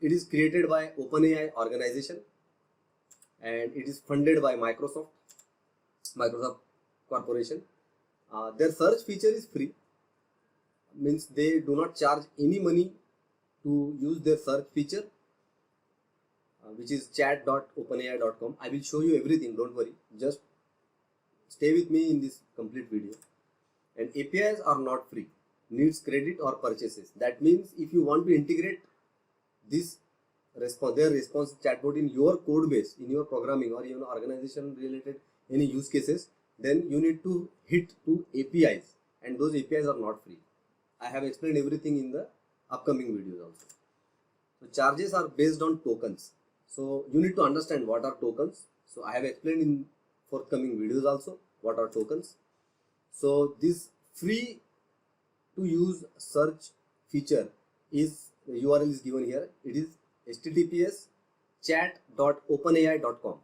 it is created by OpenAI organization, and it is funded by Microsoft Corporation. Their search feature is free, means they do not charge any money to use their search feature, which is chat.openai.com. I will show you everything, don't worry, just stay with me in this complete video. And APIs are not free, needs credit or purchases. That means if you want to integrate this their response chatbot in your code base, in your programming or even organization related any use cases, then you need to hit to APIs, and those APIs are not free. I have explained everything in the upcoming videos also. So charges are based on tokens. So you need to understand what are tokens. So I have explained in forthcoming videos also what are tokens. So this free to use search feature is, the URL is given here. It is https chat.openai.com.